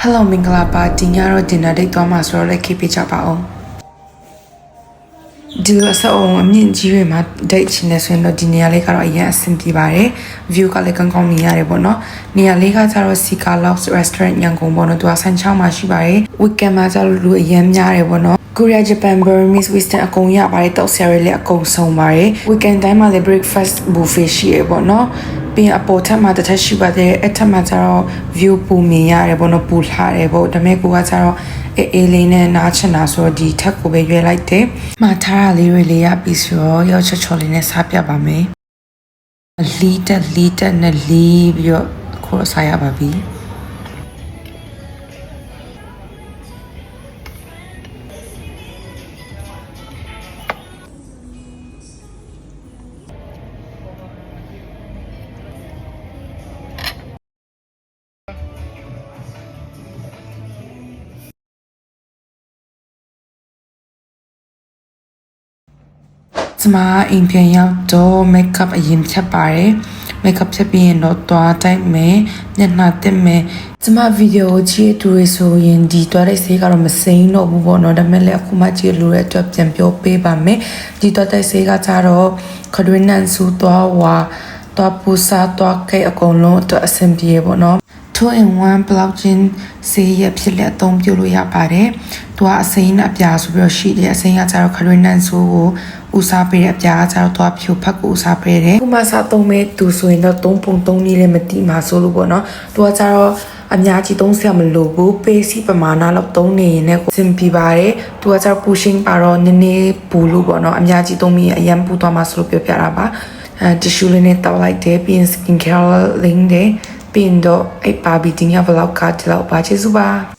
Hello မင်္ဂလာပါဒီညတော့ dinner date သွားမှာဆိုတော့လည်း keep ကြပါအောင်ဒီလိုအဆောက်အုံအမြင့်ကြီးတွေမှာ date ချင်နေဆိုရင်တော့ဒီနေရာလေးကတော့အရင်အဆင်ပြေပါတယ် view ကလည်းကောင်းကောင်းမြင်ရတယ်ပေါ့နော်နေရာလေးကကျတော့ Sika Lux Restaurant ညံကုန်ပေါ့နော်သူကဆန်းချောင်းမှာရှိပါတယ် weekend မှာကျတော့လူအရင်များတယ်ပေါ့နော် Korea Japan Burmese Western အကုန်ရပါတယ်တောက်ဆရာတွေလည်းအကုန်စုံပါတယ် weekend တိုင်းမှာလည်း breakfast buffet ရှိရပေါ့နော်ပြီးအပေါ်ထပ်မှာတစ်ထပ်ရှိပါတယ်အဲ့ထပ်မှာကျတော့ view ပူမြင်ရတယ်ပေါ့နော်ပူလှတယ်ပေါ့ဒါပေမဲ့ကိုကကျတော့အေးလေးနဲ့နားချင်တာဆိုတော့ဒီထက်ကိုပဲရွေးလိုက်တယ်မှာထားတာလေးတွေလေးရပြီးဆိုတော့ရောက်ချောချောလေးနဲ့စားပြပါမယ်လီတက်နဲ့လီပြီးတော့ခေါ်စားရပါပြီကျမအိမ်ပြန်ရောက်တော့ makeup အရင်ဖြတ်ပါတယ် makeup ဖြတ်ပြီးရင်တော့သွားတိုက်မယ်ညနာတက်မယ်ကျမဗီဒီယိုကြည့်တူရဆိုရင်ဒီသွားတဲ့ဆေးကတော့မစိမ်းတော့ဘူးပေါ့နော်ဒါပေမဲ့လည်းအခုမှကြည့်လို့ရတဲ့အတွက်ပြန်ပြောပေးပါမယ်ဒီသွားတဲ့ဆေးကကြတော့ခရွေးနန်ဆူသွားဝါသွားပူစာသွားကဲအကုန်လုံးအတွက်အဆင်ပြေပေါ့နော်2-in-1 block chin ဆေးရဖြစ်လက်အသုံးပြုလို့ရပါတယ်သူကအစိမ်းနဲ့အပြာဆိုပြီးတော့ရှိတယ်အစိမ်းကကြတော့ခရွေးနန်ဆူကိုဦးစားပေးတဲ့အပြားကကျတော့သွားဖြူဖက်ကိုဦးစားပေးတယ်။ခုမှစားသုံးမဲ့သူဆိုရင်တော့3 ပုံ 3နည်းလည်းမတိမှာဆိုလို့ပေါ့နော်။သူကကျတော့အများကြီးသုံးစရာမလိုဘူး။ပေးစီပမာဏလောက်သုံးနေရင်လည်းစင်ပြပါတယ်။သူကကျတော့ pushing ပါတော့နည်းနည်းပူလို့ပေါ့နော်။အများကြီးသုံးပြီးအရင်ပူသွားမှာဆိုလို့ပြောပြတာပါ။tissue လေးနဲ့တောက်လိုက်တယ်ပြီးရင် skin care လင်းတယ်ပြီးရင်တော့အဲ့ပါပြီးဒီည vlog ကဒီလောက်ပါချစ်စုပါ။